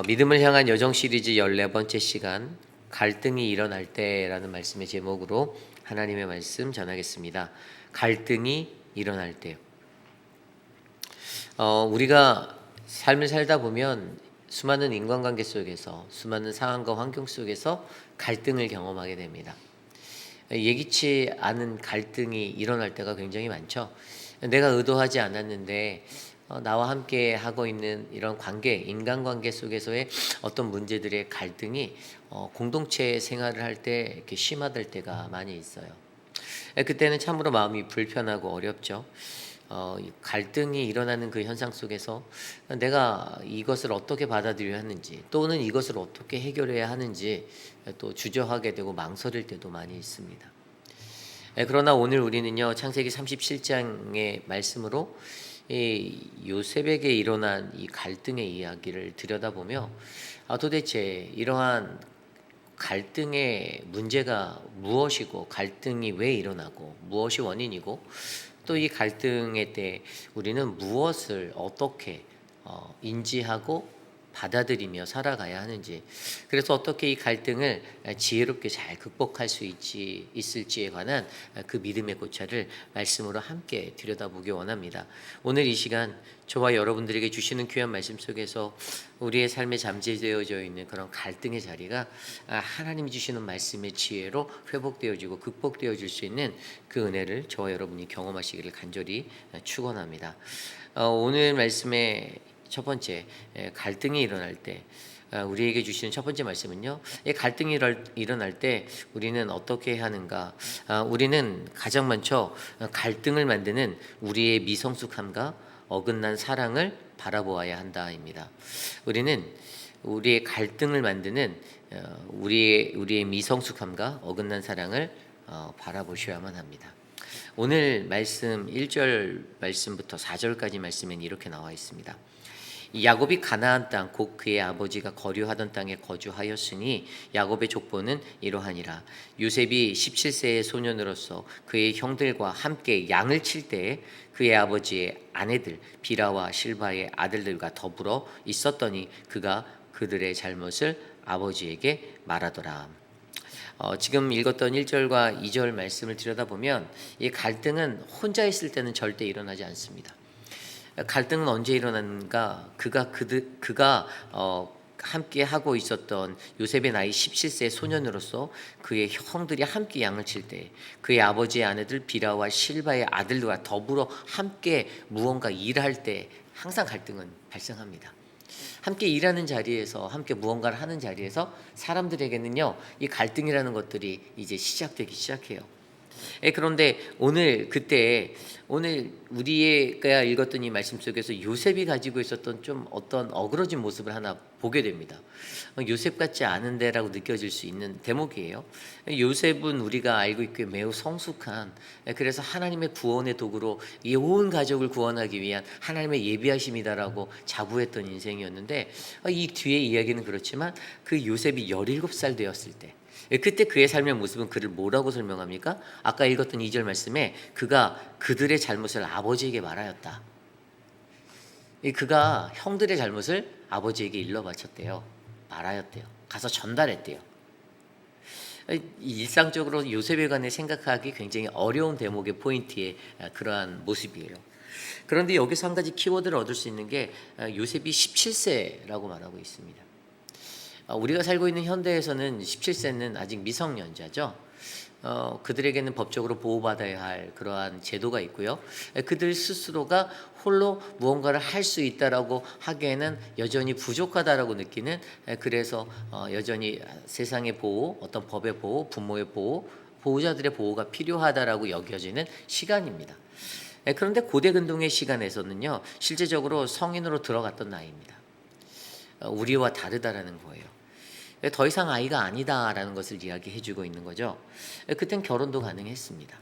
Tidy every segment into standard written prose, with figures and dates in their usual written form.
믿음을 향한 여정 시리즈 14번째 시간 갈등이 일어날 때라는 말씀의 제목으로 하나님의 말씀 전하겠습니다. 갈등이 일어날 때. 우리가 삶을 살다 보면 수많은 인간관계 속에서 수많은 상황과 환경 속에서 갈등을 경험하게 됩니다. 예기치 않은 갈등이 일어날 때가 굉장히 많죠. 내가 의도하지 않았는데 나와 함께 하고 있는 이런 관계, 인간관계 속에서의 어떤 문제들의 갈등이 공동체 생활을 할 때 이렇게 심화될 때가 많이 있어요. 그때는 참으로 마음이 불편하고 어렵죠. 갈등이 일어나는 그 현상 속에서 내가 이것을 어떻게 받아들여야 하는지, 또는 이것을 어떻게 해결해야 하는지 또 주저하게 되고 망설일 때도 많이 있습니다. 그러나 오늘 우리는요, 창세기 37장의 말씀으로 이 요셉에게 일어난 이 갈등의 이야기를 들여다보며 도대체 이러한 갈등의 문제가 무엇이고, 갈등이 왜 일어나고, 무엇이 원인이고, 또 이 갈등의 때 우리는 무엇을 어떻게 인지하고 받아들이며 살아가야 하는지, 그래서 어떻게 이 갈등을 지혜롭게 잘 극복할 수 있을지에 관한 그 믿음의 고찰을 말씀으로 함께 들여다보기 원합니다. 오늘 이 시간 저와 여러분들에게 주시는 귀한 말씀 속에서 우리의 삶에 잠재되어져 있는 그런 갈등의 자리가 하나님이 주시는 말씀의 지혜로 회복되어지고 극복되어질 수 있는 그 은혜를 저와 여러분이 경험하시기를 간절히 축원합니다. 오늘 말씀의 첫 번째, 갈등이 일어날 때 우리에게 주시는 첫 번째 말씀은요, 갈등이 일어날 때 우리는 어떻게 해야 하는가? 우리는 가장 먼저 갈등을 만드는 우리의 미성숙함과 어긋난 사랑을 바라보아야 한다입니다. 우리는 우리의 갈등을 만드는 우리의 미성숙함과 어긋난 사랑을 바라보셔야만 합니다. 오늘 말씀 1절 말씀부터 4절까지 말씀엔 이렇게 나와 있습니다. 야곱이 가나안 땅 곧 그의 아버지가 거류하던 땅에 거주하였으니 야곱의 족보는 이러하니라. 요셉이 17세의 소년으로서 그의 형들과 함께 양을 칠 때에 그의 아버지의 아내들 비라와 실바의 아들들과 더불어 있었더니 그가 그들의 잘못을 아버지에게 말하더라. 지금 읽었던 1절과 2절 말씀을 들여다보면 이 갈등은 혼자 있을 때는 절대 일어나지 않습니다. 갈등은 언제 일어났는가? 그가 함께 하고 있었던 요셉의 나이 17세 소년으로서 그의 형들이 함께 양을 칠 때, 그의 아버지의 아내들 비라와 실바의 아들들과 더불어 함께 무언가 일할 때 항상 갈등은 발생합니다. 함께 일하는 자리에서, 함께 무언가를 하는 자리에서 사람들에게는요, 이 갈등이라는 것들이 이제 시작되기 시작해요. 그런데 오늘 우리가 읽었던 이 말씀 속에서 요셉이 가지고 있었던 좀 어떤 어그러진 모습을 하나 보게 됩니다. 요셉 같지 않은데라고 느껴질 수 있는 대목이에요. 요셉은 우리가 알고 있기에 매우 성숙한, 그래서 하나님의 구원의 도구로 이 온 가족을 구원하기 위한 하나님의 예비하심이다라고 자부했던 인생이었는데, 이 뒤에 이야기는 그렇지만 그 요셉이 17살 되었을 때, 그때 그의 삶의 모습은 그를 뭐라고 설명합니까? 아까 읽었던 2절 말씀에 그가 그들의 잘못을 아버지에게 말하였다. 그가 형들의 잘못을 아버지에게 일러 바쳤대요. 말하였대요. 가서 전달했대요. 일상적으로 요셉에 관해 생각하기 굉장히 어려운 대목의 포인트의 그러한 모습이에요. 그런데 여기서 한 가지 키워드를 얻을 수 있는 게 요셉이 17세라고 말하고 있습니다. 우리가 살고 있는 현대에서는 17세는 아직 미성년자죠. 그들에게는 법적으로 보호받아야 할 그러한 제도가 있고요. 그들 스스로가 홀로 무언가를 할 수 있다라고 하기에는 여전히 부족하다라고 느끼는, 그래서 여전히 세상의 보호, 어떤 법의 보호, 부모의 보호, 보호자들의 보호가 필요하다라고 여겨지는 시간입니다. 그런데 고대 근동의 시간에서는요, 실제적으로 성인으로 들어갔던 나이입니다. 우리와 다르다라는 거예요. 더 이상 아이가 아니다라는 것을 이야기해주고 있는 거죠. 그땐 결혼도 가능했습니다.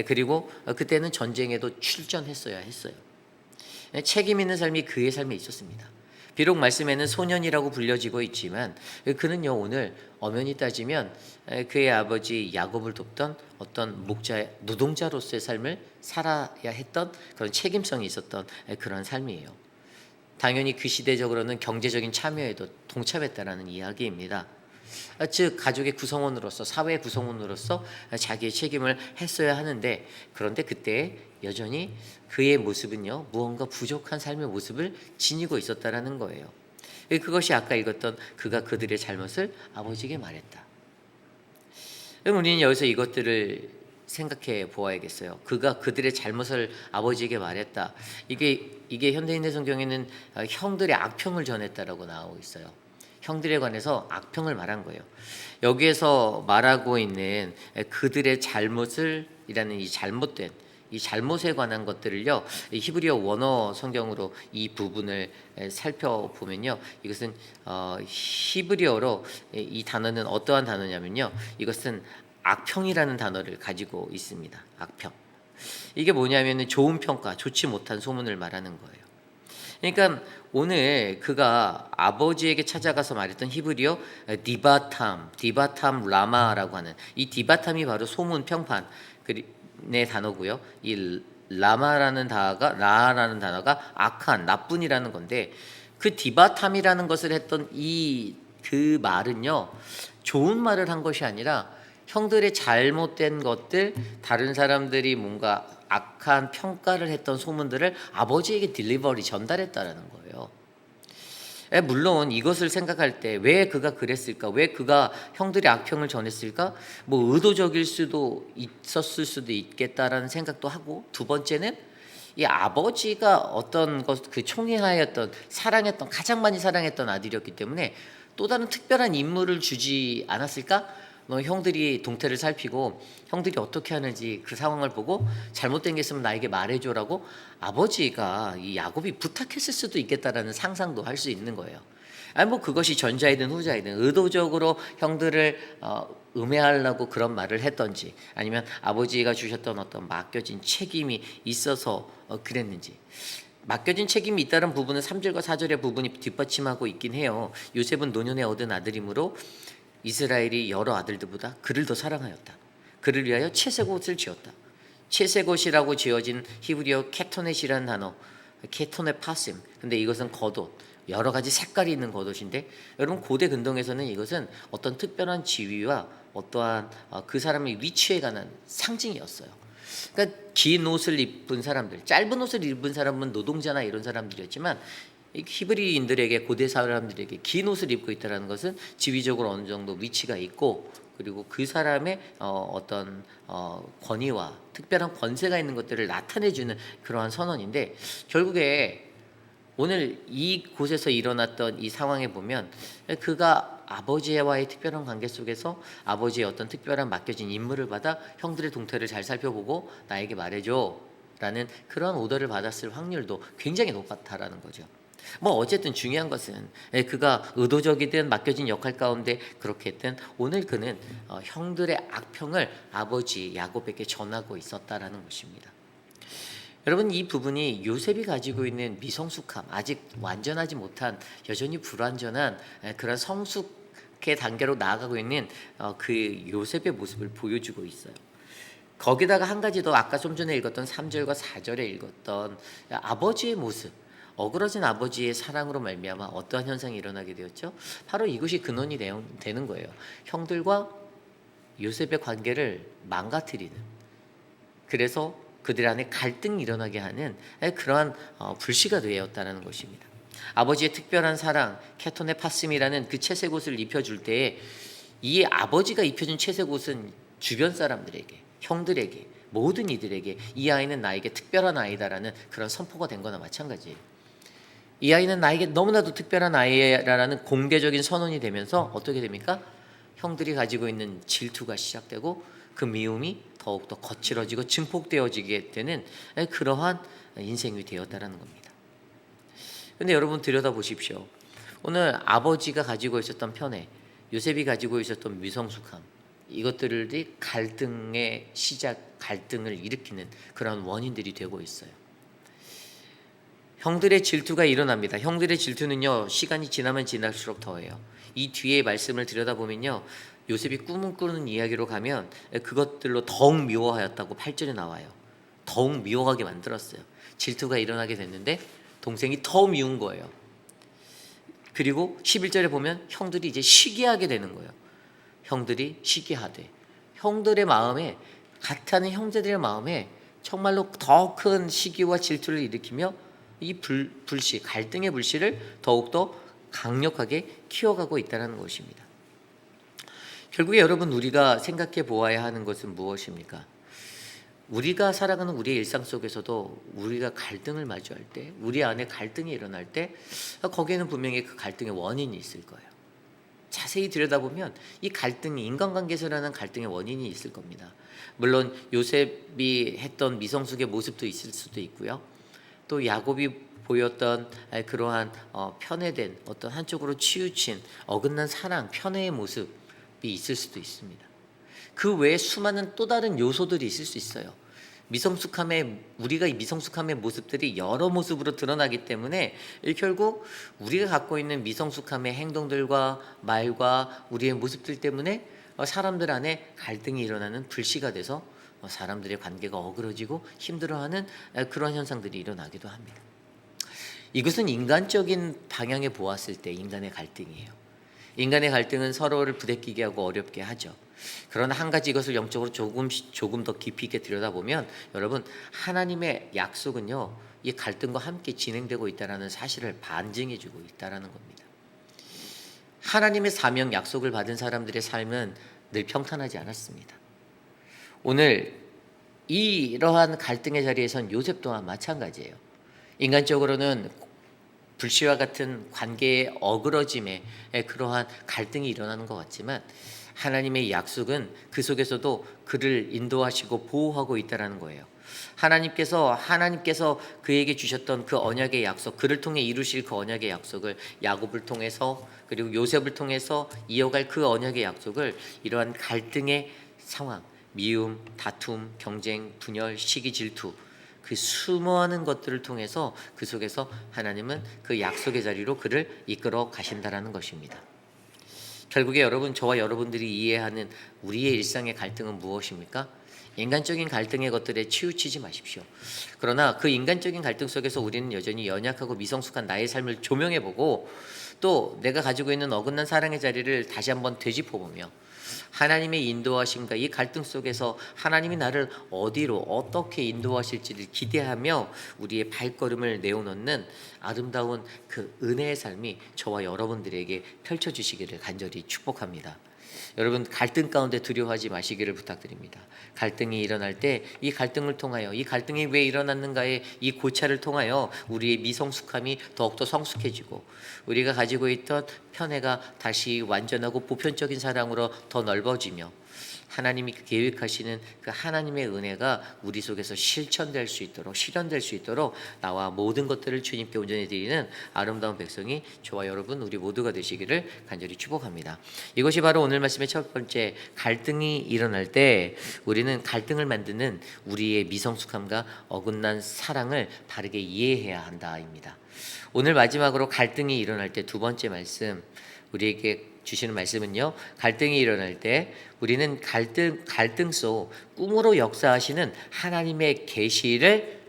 그리고 그때는 전쟁에도 출전했어야 했어요. 책임 있는 삶이 그의 삶에 있었습니다. 비록 말씀에는 소년이라고 불려지고 있지만 그는요, 오늘 엄연히 따지면 그의 아버지 야곱을 돕던 어떤 노동자로서의 삶을 살아야 했던 그런 책임성이 있었던 그런 삶이에요. 당연히 그 시대적으로는 경제적인 참여에도 동참했다라는 이야기입니다. 즉 가족의 구성원으로서 사회의 구성원으로서 자기의 책임을 했어야 하는데, 그런데 그때 여전히 그의 모습은요 무언가 부족한 삶의 모습을 지니고 있었다라는 거예요. 그것이 아까 읽었던 그가 그들의 잘못을 아버지에게 말했다. 그럼 우리는 여기서 이것들을 생각해 보아야겠어요. 그가 그들의 잘못을 아버지에게 말했다. 이게 현대인의 성경에는 형들의 악평을 전했다라고 나오고 있어요. 형들에 관해서 악평을 말한 거예요. 여기에서 말하고 있는 그들의 잘못을이라는 이 잘못에 관한 것들을요, 히브리어 원어 성경으로 이 부분을 살펴보면요, 이것은 히브리어로 이 단어는 어떠한 단어냐면요, 이것은 악평이라는 단어를 가지고 있습니다. 악평. 이게 뭐냐면은 좋은 평가, 좋지 못한 소문을 말하는 거예요. 그러니까 오늘 그가 아버지에게 찾아가서 말했던 히브리어 디바탐 라마라고 하는 이 디바탐이 바로 소문, 평판 의 단어고요. 이 라라는 단어가 악한, 나쁜이라는 건데, 그 디바탐이라는 것을 했던 그 말은요, 좋은 말을 한 것이 아니라 형들의 잘못된 것들, 다른 사람들이 뭔가 악한 평가를 했던 소문들을 아버지에게 전달했다라는 거예요. 물론 이것을 생각할 때 왜 그가 그랬을까? 왜 그가 형들의 악평을 전했을까? 뭐 의도적일 수도 있었을 수도 있겠다라는 생각도 하고, 두 번째는 이 아버지가 어떤 그 총애하였던, 가장 많이 사랑했던 아들이었기 때문에 또 다른 특별한 임무를 주지 않았을까? 너 형들이 동태를 살피고 형들이 어떻게 하는지 그 상황을 보고 잘못된 게 있으면 나에게 말해줘라고 아버지가 이 야곱이 부탁했을 수도 있겠다라는 상상도 할 수 있는 거예요. 아니 뭐 그것이 전자이든 후자이든 의도적으로 형들을 음해하려고 그런 말을 했던지, 아니면 아버지가 주셨던 어떤 맡겨진 책임이 있어서 그랬는지. 맡겨진 책임이 있다는 부분은 3절과 4절의 부분이 뒷받침하고 있긴 해요. 요셉은 노년에 얻은 아들이므로 이스라엘이 여러 아들들보다 그를 더 사랑하였다. 그를 위하여 채색옷을 지었다. 채색옷이라고 지어진 히브리어 케토넷이라는 단어, 케토넷 파심. 근데 이것은 겉옷, 여러 가지 색깔이 있는 겉옷인데, 여러분 고대 근동에서는 이것은 어떤 특별한 지위와 어떠한 그 사람의 위치에 관한 상징이었어요. 그러니까 긴 옷을 입은 사람들, 짧은 옷을 입은 사람은 노동자나 이런 사람들이었지만, 히브리인들에게, 고대 사람들에게 긴 옷을 입고 있다는 것은 지위적으로 어느 정도 위치가 있고, 그리고 그 사람의 어떤 권위와 특별한 권세가 있는 것들을 나타내주는 그러한 선언인데, 결국에 오늘 이곳에서 일어났던 이 상황에 보면 그가 아버지와의 특별한 관계 속에서 아버지의 어떤 특별한 맡겨진 임무를 받아 형들의 동태를 잘 살펴보고 나에게 말해줘 라는 그런 오더를 받았을 확률도 굉장히 높았다라는 거죠. 뭐 어쨌든 중요한 것은 그가 의도적이든 맡겨진 역할 가운데 그렇게 했든 오늘 그는 형들의 악평을 아버지 야곱에게 전하고 있었다라는 것입니다. 여러분, 이 부분이 요셉이 가지고 있는 미성숙함, 아직 완전하지 못한, 여전히 불완전한 그런 성숙의 단계로 나아가고 있는 그 요셉의 모습을 보여주고 있어요. 거기다가 한 가지 더, 아까 좀 전에 읽었던 3절과 4절에 읽었던 아버지의 모습, 어그러진 아버지의 사랑으로 말미암아 어떠한 현상이 일어나게 되었죠? 바로 이것이 근원이 되는 거예요. 형들과 요셉의 관계를 망가뜨리는, 그래서 그들 안에 갈등이 일어나게 하는 그러한 불씨가 되었다는 것입니다. 아버지의 특별한 사랑, 케토네 파심이라는 그 채색옷을 입혀줄 때에 이 아버지가 입혀준 채색옷은 주변 사람들에게, 형들에게, 모든 이들에게 이 아이는 나에게 특별한 아이다라는 그런 선포가 된 거나 마찬가지예요. 이 아이는 나에게 너무나도 특별한 아이라는 공개적인 선언이 되면서 어떻게 됩니까? 형들이 가지고 있는 질투가 시작되고 그 미움이 더욱더 거칠어지고 증폭되어지게 되는 그러한 인생이 되었다라는 겁니다. 그런데 여러분 들여다보십시오. 오늘 아버지가 가지고 있었던 편애, 요셉이 가지고 있었던 미성숙함, 이것들이 갈등의 시작, 갈등을 일으키는 그런 원인들이 되고 있어요. 형들의 질투가 일어납니다. 형들의 질투는요, 시간이 지나면 지날수록 더해요. 이 뒤에 말씀을 들여다보면요, 요셉이 꿈을 꾸는 이야기로 가면 그것들로 더욱 미워하였다고 8절에 나와요. 더욱 미워하게 만들었어요. 질투가 일어나게 됐는데 동생이 더 미운 거예요. 그리고 11절에 보면 형들이 이제 시기하게 되는 거예요. 형들이 시기하되, 형들의 마음에, 같아하는 형제들의 마음에 정말로 더 큰 시기와 질투를 일으키며 이 불씨, 갈등의 불씨를 더욱더 강력하게 키워가고 있다는 것입니다. 결국에 여러분, 우리가 생각해 보아야 하는 것은 무엇입니까? 우리가 살아가는 우리의 일상 속에서도 우리가 갈등을 마주할 때, 우리 안에 갈등이 일어날 때 거기에는 분명히 그 갈등의 원인이 있을 거예요. 자세히 들여다보면 이 갈등이 인간관계에서 일어나는 갈등의 원인이 있을 겁니다. 물론 요셉이 했던 미성숙의 모습도 있을 수도 있고요. 또 야곱이 보였던 그러한 편애된, 어떤 한쪽으로 치우친 어긋난 사랑, 편애의 모습이 있을 수도 있습니다. 그 외에 수많은 또 다른 요소들이 있을 수 있어요. 우리가 이 미성숙함의 모습들이 여러 모습으로 드러나기 때문에 결국 우리가 갖고 있는 미성숙함의 행동들과 말과 우리의 모습들 때문에 사람들 안에 갈등이 일어나는 불씨가 돼서 사람들의 관계가 어그러지고 힘들어하는 그런 현상들이 일어나기도 합니다. 이것은 인간적인 방향에 보았을 때 인간의 갈등이에요. 인간의 갈등은 서로를 부대끼게 하고 어렵게 하죠. 그러나 한 가지 이것을 영적으로 조금 더 깊이 있게 들여다보면 여러분, 하나님의 약속은요, 이 갈등과 함께 진행되고 있다는 사실을 반증해주고 있다는 겁니다. 하나님의 사명 약속을 받은 사람들의 삶은 늘 평탄하지 않았습니다. 오늘 이러한 갈등의 자리에선 요셉 또한 마찬가지예요. 인간적으로는 불씨와 같은 관계의 어그러짐에 그러한 갈등이 일어나는 것 같지만 하나님의 약속은 그 속에서도 그를 인도하시고 보호하고 있다는 거예요. 하나님께서 그에게 주셨던 그 언약의 약속, 그를 통해 이루실 그 언약의 약속을 야곱을 통해서 그리고 요셉을 통해서 이어갈 그 언약의 약속을 이러한 갈등의 상황, 미움, 다툼, 경쟁, 분열, 시기, 질투, 그 수많은 것들을 통해서 그 속에서 하나님은 그 약속의 자리로 그를 이끌어 가신다라는 것입니다. 결국에 여러분, 저와 여러분들이 이해하는 우리의 일상의 갈등은 무엇입니까? 인간적인 갈등의 것들에 치우치지 마십시오. 그러나 그 인간적인 갈등 속에서 우리는 여전히 연약하고 미성숙한 나의 삶을 조명해보고 또 내가 가지고 있는 어긋난 사랑의 자리를 다시 한번 되짚어보며 하나님의 인도하심과 이 갈등 속에서 하나님이 나를 어디로 어떻게 인도하실지를 기대하며 우리의 발걸음을 내어놓는 아름다운 그 은혜의 삶이 저와 여러분들에게 펼쳐주시기를 간절히 축복합니다. 여러분, 갈등 가운데 두려워하지 마시기를 부탁드립니다. 갈등이 일어날 때 이 갈등을 통하여, 이 갈등이 왜 일어났는가의 이 고찰을 통하여 우리의 미성숙함이 더욱더 성숙해지고 우리가 가지고 있던 편애가 다시 완전하고 보편적인 사랑으로 더 넓어지며 하나님이 계획하시는 그 하나님의 은혜가 우리 속에서 실천될 수 있도록 나와 모든 것들을 주님께 온전히 드리는 아름다운 백성이 저와 여러분 우리 모두가 되시기를 간절히 축복합니다. 이것이 바로 오늘 말씀의 첫 번째, 갈등이 일어날 때 우리는 갈등을 만드는 우리의 미성숙함과 어긋난 사랑을 바르게 이해해야 한다입니다. 오늘 마지막으로 갈등이 일어날 때 두 번째 말씀, 우리에게 주시는 말씀은요, 갈등이 일어날 때 우리는 갈등 속 꿈으로 역사하시는 하나님의 계시를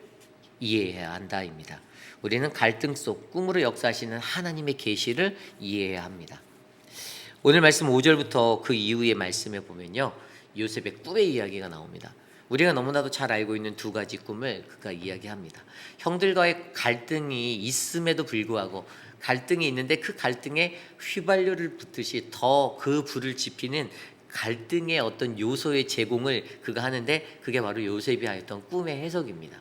이해해야 한다입니다. 우리는 갈등 속 꿈으로 역사하시는 하나님의 계시를 이해해야 합니다. 오늘 말씀 5절부터 그 이후의 말씀에 보면요, 요셉의 꿈의 이야기가 나옵니다. 우리가 너무나도 잘 알고 있는 두 가지 꿈을 그가 이야기합니다. 형들과의 갈등이 있음에도 불구하고 갈등이 있는데 그 갈등에 휘발유를 붓듯이 더 그 불을 지피는 갈등의 어떤 요소의 제공을 그가 하는데 그게 바로 요셉이 하였던 꿈의 해석입니다.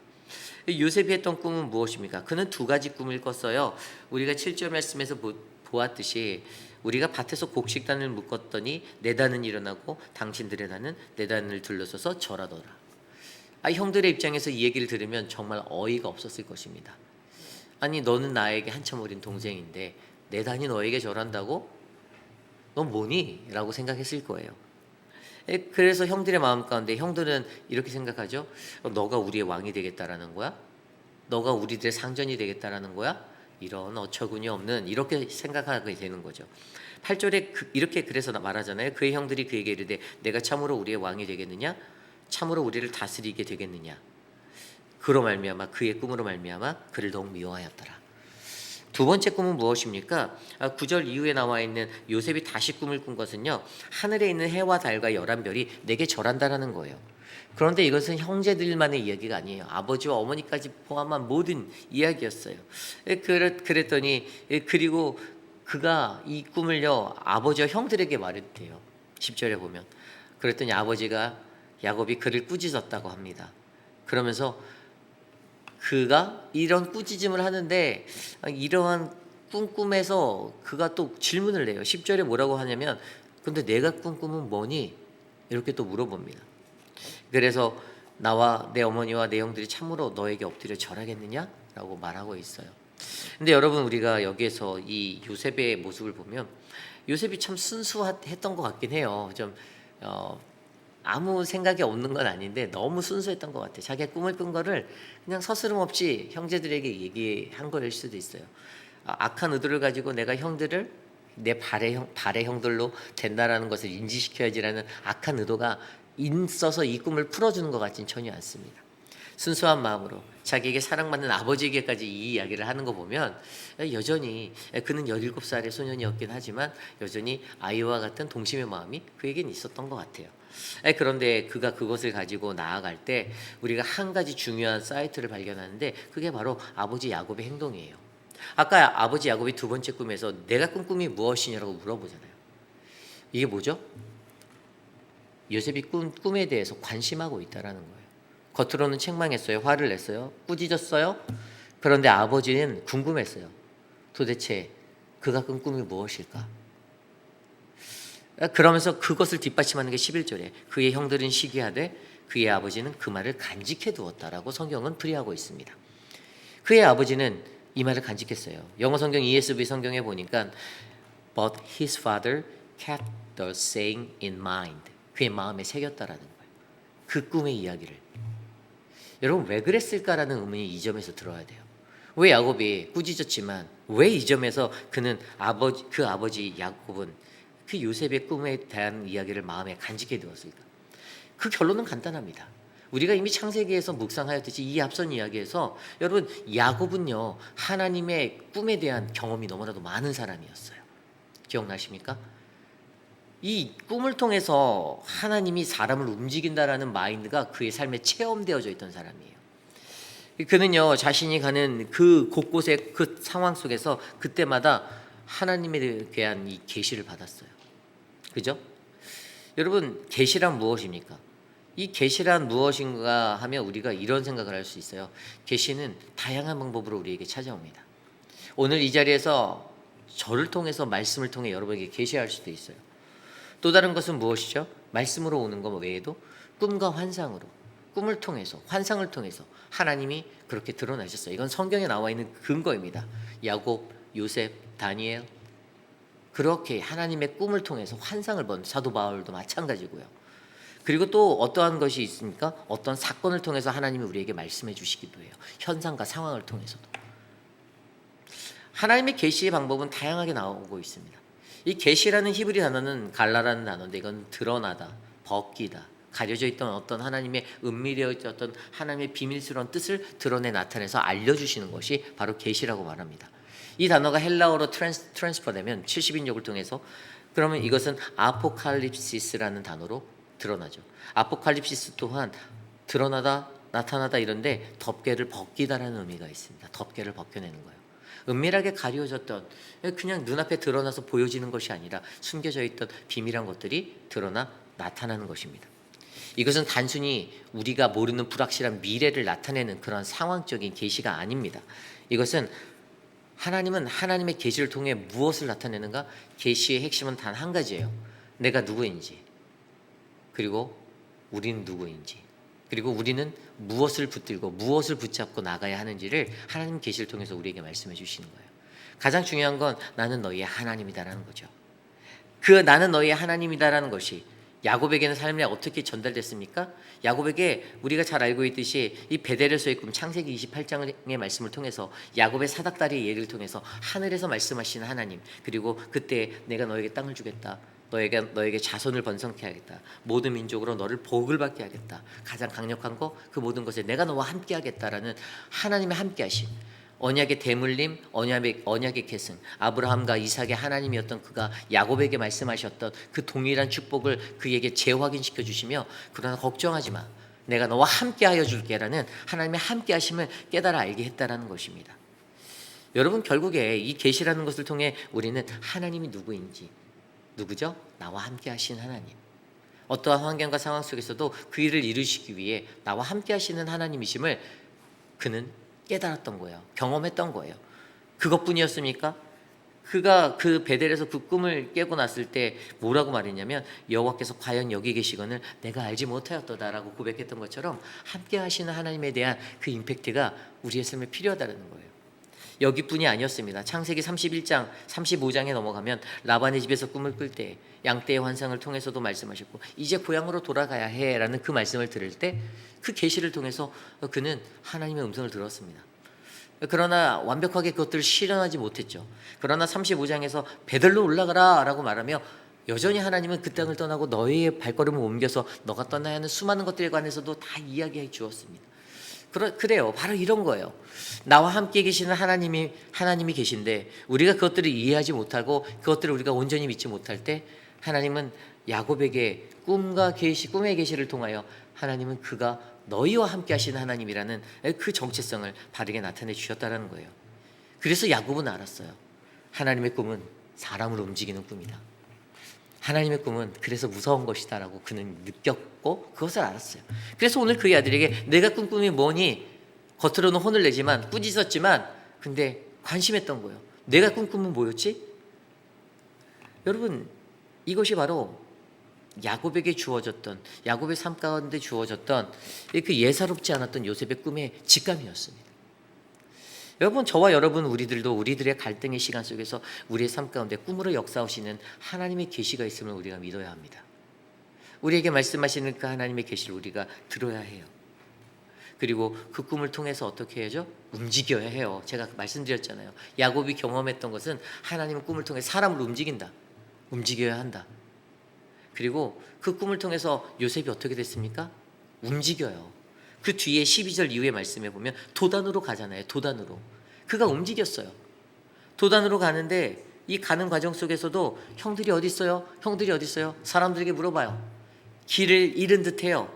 요셉이 했던 꿈은 무엇입니까? 그는 두 가지 꿈을 꿨어요. 우리가 7절 말씀에서 보았듯이 우리가 밭에서 곡식단을 묶었더니 내 단은 일어나고 당신들의 단은 내 단을 둘러서서 절하더라. 형들의 입장에서 이 얘기를 들으면 정말 어이가 없었을 것입니다. 아니, 너는 나에게 한참 어린 동생인데 내 단이 너에게 절한다고? 넌 뭐니? 라고 생각했을 거예요. 그래서 형들의 마음 가운데 형들은 이렇게 생각하죠. 너가 우리의 왕이 되겠다라는 거야? 너가 우리들의 상전이 되겠다라는 거야? 이런 어처구니 없는, 이렇게 생각하게 되는 거죠. 8절에 이렇게 그래서 말하잖아요. 그의 형들이 그에게 이르되 내가 참으로 우리의 왕이 되겠느냐? 참으로 우리를 다스리게 되겠느냐? 그로 말미암아, 그의 꿈으로 말미암아 그를 더욱 미워하였더라. 두 번째 꿈은 무엇입니까? 9절 이후에 나와 있는 요셉이 다시 꿈을 꾼 것은요, 하늘에 있는 해와 달과 열한 별이 내게 절한다라는 거예요. 그런데 이것은 형제들만의 이야기가 아니에요. 아버지와 어머니까지 포함한 모든 이야기였어요. 그랬더니 그리고 그가 이 꿈을요 아버지와 형들에게 말했대요. 10절에 보면 그랬더니 아버지가 야곱이 그를 꾸짖었다고 합니다. 그러면서 그가 이런 꾸짖음을 하는데 이러한 꿈에서 그가 또 질문을 내요. 10절에 뭐라고 하냐면 근데 내가 꾼 꿈은 뭐니? 이렇게 또 물어봅니다. 그래서 나와 내 어머니와 내 형들이 참으로 너에게 엎드려 절하겠느냐? 라고 말하고 있어요. 근데 여러분 우리가 여기에서 이 요셉의 모습을 보면 요셉이 참 순수했던 것 같긴 해요. 좀 아무 생각이 없는 건 아닌데 너무 순수했던 것 같아요. 자기가 꿈을 꾼 거를 그냥 서스름 없이 형제들에게 얘기한 거일 수도 있어요. 악한 의도를 가지고 내가 형들을 내 발의 형들로 된다라는 것을 인지시켜야지라는 악한 의도가 있어서 이 꿈을 풀어주는 것 같진 전혀 않습니다. 순수한 마음으로 자기에게 사랑받는 아버지에게까지 이 이야기를 하는 거 보면 여전히 그는 17살의 소년이었긴 하지만 여전히 아이와 같은 동심의 마음이 그에겐 있었던 것 같아요. 그런데 그가 그것을 가지고 나아갈 때 우리가 한 가지 중요한 사이트를 발견하는데 그게 바로 아버지 야곱의 행동이에요. 아까 아버지 야곱이 두 번째 꿈에서 내가 꾼 꿈이 무엇이냐고 물어보잖아요. 이게 뭐죠? 요셉이 꾼 꿈에 대해서 관심하고 있다라는 거예요. 겉으로는 책망했어요. 화를 냈어요. 꾸짖었어요. 그런데 아버지는 궁금했어요. 도대체 그가 꾼 꿈이 무엇일까? 그러면서 그것을 뒷받침하는 게 11절에 그의 형들은 시기하되 그의 아버지는 그 말을 간직해 두었다라고 성경은 풀이하고 있습니다. 그의 아버지는 이 말을 간직했어요. 영어 성경 ESV 성경에 보니까 But his father kept the saying in mind. 그의 마음에 새겼다라는 거예요. 그 꿈의 이야기를. 여러분 왜 그랬을까라는 의문이 이 점에서 들어야 돼요. 왜 야곱이 꾸짖었지만 왜 이 점에서 그는 그 아버지 야곱은 그 요셉의 꿈에 대한 이야기를 마음에 간직해 두었을까? 그 결론은 간단합니다. 우리가 이미 창세기에서 묵상하였듯이 이 앞선 이야기에서 여러분 야곱은요 하나님의 꿈에 대한 경험이 너무나도 많은 사람이었어요. 기억나십니까? 이 꿈을 통해서 하나님이 사람을 움직인다라는 마인드가 그의 삶에 체험되어져 있던 사람이에요. 그는요 자신이 가는 그 곳곳의 그 상황 속에서 그때마다 하나님에 대한 이 계시를 받았어요. 그죠? 여러분 계시란 무엇입니까? 이 계시란 무엇인가 하면 우리가 이런 생각을 할 수 있어요. 계시는 다양한 방법으로 우리에게 찾아옵니다. 오늘 이 자리에서 저를 통해서 말씀을 통해 여러분에게 계시할 수도 있어요. 또 다른 것은 무엇이죠? 말씀으로 오는 것 외에도 꿈과 환상으로, 꿈을 통해서, 환상을 통해서 하나님이 그렇게 드러나셨어요. 이건 성경에 나와 있는 근거입니다. 야곱, 요셉, 다니엘 그렇게 하나님의 꿈을 통해서 환상을 본 사도 바울도 마찬가지고요. 그리고 또 어떠한 것이 있습니까? 어떤 사건을 통해서 하나님이 우리에게 말씀해 주시기도 해요. 현상과 상황을 통해서도. 하나님의 계시의 방법은 다양하게 나오고 있습니다. 이 계시라는 히브리 단어는 갈라라는 단어인데 이건 드러나다, 벗기다, 가려져 있던 어떤 하나님의 은밀히 있었던 하나님의 비밀스러운 뜻을 드러내 나타내서 알려주시는 것이 바로 계시라고 말합니다. 이 단어가 헬라어로 트랜스퍼되면 70인역을 통해서 그러면 이것은 아포칼립시스라는 단어로 드러나죠. 아포칼립시스 또한 드러나다, 나타나다 이런데 덮개를 벗기다라는 의미가 있습니다. 덮개를 벗겨내는 거예요. 은밀하게 가려졌던 그냥 눈앞에 드러나서 보여지는 것이 아니라 숨겨져 있던 비밀한 것들이 드러나 나타나는 것입니다. 이것은 단순히 우리가 모르는 불확실한 미래를 나타내는 그런 상황적인 계시가 아닙니다. 이것은 하나님은 하나님의 계시를 통해 무엇을 나타내는가? 계시의 핵심은 단 한 가지예요. 내가 누구인지, 그리고 우리는 누구인지, 그리고 우리는 무엇을 붙들고 무엇을 붙잡고 나가야 하는지를 하나님 계시를 통해서 우리에게 말씀해 주시는 거예요. 가장 중요한 건 나는 너희의 하나님이다라는 거죠. 그 나는 너희의 하나님이다라는 것이 야곱에게는 삶에 어떻게 전달됐습니까? 야곱에게 우리가 잘 알고 있듯이 이 베델에서의 꿈 창세기 28장의 말씀을 통해서 야곱의 사닥다리의 예를 통해서 하늘에서 말씀하시는 하나님, 그리고 그때 내가 너에게 땅을 주겠다, 너에게 자손을 번성케 하겠다, 모든 민족으로 너를 복을 받게 하겠다, 가장 강력한 거 그 모든 것에 내가 너와 함께 하겠다라는 하나님의 함께 하심, 언약의 대물림, 언약의 계승, 아브라함과 이삭의 하나님이었던 그가 야곱에게 말씀하셨던 그 동일한 축복을 그에게 재확인시켜 주시며, 그러나 걱정하지 마, 내가 너와 함께 하여 줄게라는 하나님의 함께 하심을 깨달아 알게 했다라는 것입니다. 여러분, 결국에 이 계시라는 것을 통해 우리는 하나님이 누구인지, 누구죠? 나와 함께 하신 하나님. 어떠한 환경과 상황 속에서도 그 일을 이루시기 위해 나와 함께 하시는 하나님이심을 그는 깨달았던 거예요. 경험했던 거예요. 그것뿐이었습니까? 그가 그 베델에서 그 꿈을 깨고 났을 때 뭐라고 말했냐면, 여호와께서 과연 여기 계시거늘 내가 알지 못하였도다라고 고백했던 것처럼 함께 하시는 하나님에 대한 그 임팩트가 우리의 삶에 필요하다는 거예요. 여기뿐이 아니었습니다. 창세기 31장 35장에 넘어가면 라반의 집에서 꿈을 꿀 때 양떼의 환상을 통해서도 말씀하셨고, 이제 고향으로 돌아가야 해라는 그 말씀을 들을 때 그 계시를 통해서 그는 하나님의 음성을 들었습니다. 그러나 완벽하게 그것들을 실현하지 못했죠. 그러나 35장에서 베들로 올라가라 라고 말하며 여전히 하나님은 그 땅을 떠나고 너희의 발걸음을 옮겨서 너가 떠나야 하는 수많은 것들에 관해서도 다 이야기해 주었습니다. 그래요. 바로 이런 거예요. 나와 함께 계시는 하나님이 계신데 우리가 그것들을 이해하지 못하고 그것들을 우리가 온전히 믿지 못할 때, 하나님은 야곱에게 꿈의 계시를 통하여 하나님은 그가 너희와 함께 하시는 하나님이라는 그 정체성을 바르게 나타내 주셨다는 거예요. 그래서 야곱은 알았어요. 하나님의 꿈은 사람을 움직이는 꿈이다. 하나님의 꿈은 그래서 무서운 것이다라고 그는 느꼈고 그것을 알았어요. 그래서 오늘 그의 아들에게 내가 꾼 꿈이 뭐니? 겉으로는 혼을 내지만 꾸짖었지만 근데 관심했던 거예요. 내가 꾼 꿈은 뭐였지? 여러분, 이것이 바로 야곱에게 주어졌던, 야곱의 삶 가운데 주어졌던 그 예사롭지 않았던 요셉의 꿈의 직감이었습니다. 여러분, 저와 여러분 우리들도 우리들의 갈등의 시간 속에서 우리의 삶 가운데 꿈으로 역사하시는 하나님의 계시가 있음을 우리가 믿어야 합니다. 우리에게 말씀하시는 그 하나님의 계시를 우리가 들어야 해요. 그리고 그 꿈을 통해서 어떻게 해야죠? 움직여야 해요. 제가 말씀드렸잖아요. 야곱이 경험했던 것은 하나님의 꿈을 통해 사람을 움직인다. 움직여야 한다. 그리고 그 꿈을 통해서 요셉이 어떻게 됐습니까? 움직여요. 그 뒤에 12절 이후의 말씀에 보면 도단으로 가잖아요. 도단으로. 그가 움직였어요. 도단으로 가는데 이 가는 과정 속에서도 형들이 어디 있어요? 형들이 어디 있어요? 사람들에게 물어봐요. 길을 잃은 듯해요.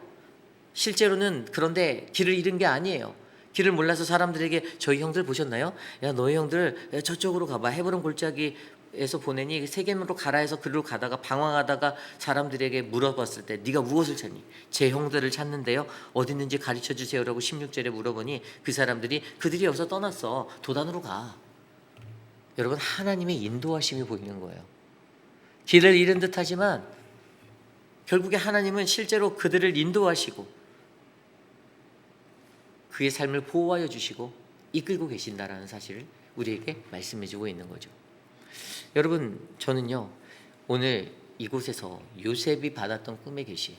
실제로는 그런데 길을 잃은 게 아니에요. 길을 몰라서 사람들에게 저희 형들 보셨나요? 야, 너희 형들 저쪽으로 가봐. 헤브론 골짜기에서 보내니 세겜으로 가라 해서 그리로 가다가 방황하다가 사람들에게 물어봤을 때 네가 무엇을 찾니? 제 형들을 찾는데요. 어디 있는지 가르쳐 주세요라고 16절에 물어보니 그 사람들이 그들이 여기서 떠났어. 도단으로 가. 여러분, 하나님의 인도하심이 보이는 거예요. 길을 잃은 듯하지만 결국에 하나님은 실제로 그들을 인도하시고 그의 삶을 보호하여 주시고 이끌고 계신다라는 사실을 우리에게 말씀해 주고 있는 거죠. 여러분, 저는요 오늘 이곳에서 요셉이 받았던 꿈의 계시,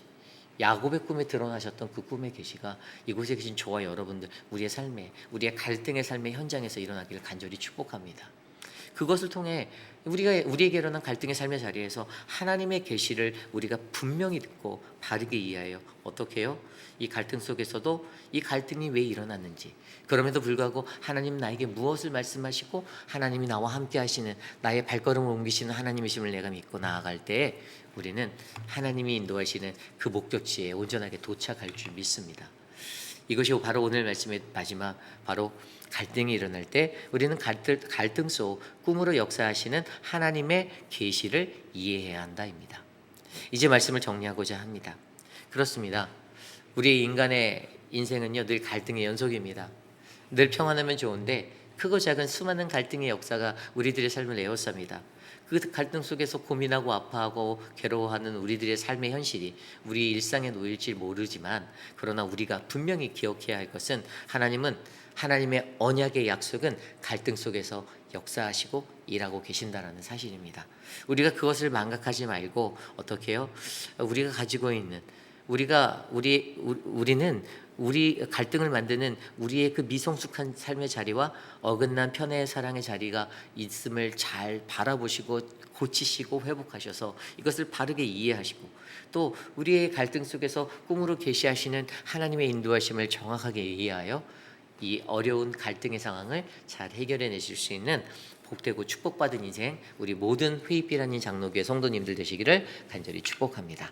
야곱의 꿈에 드러나셨던 그 꿈의 계시가 이곳에 계신 저와 여러분들 우리의 삶에, 우리의 갈등의 삶의 현장에서 일어나기를 간절히 축복합니다. 그것을 통해 우리에게 일어난 갈등의 삶의 자리에서 하나님의 계시를 우리가 분명히 듣고 바르게 이해하여 어떻게 해요? 이 갈등 속에서도 이 갈등이 왜 일어났는지, 그럼에도 불구하고 하나님 나에게 무엇을 말씀하시고 하나님이 나와 함께 하시는, 나의 발걸음을 옮기시는 하나님이심을 내가 믿고 나아갈 때 우리는 하나님이 인도하시는 그 목적지에 온전하게 도착할 줄 믿습니다. 이것이 바로 오늘 말씀의 마지막, 바로 갈등이 일어날 때 우리는 갈등 속 꿈으로 역사하시는 하나님의 계시를 이해해야 한다입니다. 이제 말씀을 정리하고자 합니다. 그렇습니다. 우리 인간의 인생은요 늘 갈등의 연속입니다. 늘 평안하면 좋은데 크고 작은 수많은 갈등의 역사가 우리들의 삶을 에워쌉니다. 그 갈등 속에서 고민하고 아파하고 괴로워하는 우리들의 삶의 현실이 우리 일상에 놓일지 모르지만, 그러나 우리가 분명히 기억해야 할 것은 하나님의 언약의 약속은 갈등 속에서 역사하시고 일하고 계신다라는 사실입니다. 우리가 그것을 망각하지 말고 어떻게 해요? 우리가 가지고 있는 우리는 우리 갈등을 만드는 우리의 그 미성숙한 삶의 자리와 어긋난 편애의 사랑의 자리가 있음을 잘 바라보시고 고치시고 회복하셔서 이것을 바르게 이해하시고, 또 우리의 갈등 속에서 꿈으로 계시하시는 하나님의 인도하심을 정확하게 이해하여 이 어려운 갈등의 상황을 잘 해결해 내실 수 있는 복되고 축복받은 인생 우리 모든 회입비라는 장로교회 성도님들 되시기를 간절히 축복합니다.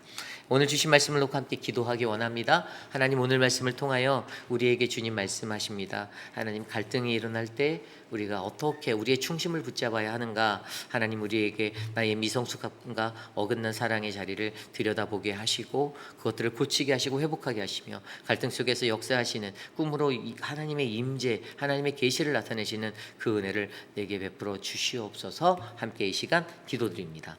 오늘 주신 말씀을 놓고 함께 기도하기 원합니다. 하나님, 오늘 말씀을 통하여 우리에게 주님 말씀하십니다. 하나님, 갈등이 일어날 때 우리가 어떻게 우리의 중심을 붙잡아야 하는가. 하나님, 우리에게 나의 미성숙함과 어긋난 사랑의 자리를 들여다보게 하시고 그것들을 고치게 하시고 회복하게 하시며 갈등 속에서 역사하시는 꿈으로 하나님의 임재, 하나님의 계시를 나타내시는 그 은혜를 내게 베풀어 주시옵소서. 함께 이 시간 기도드립니다.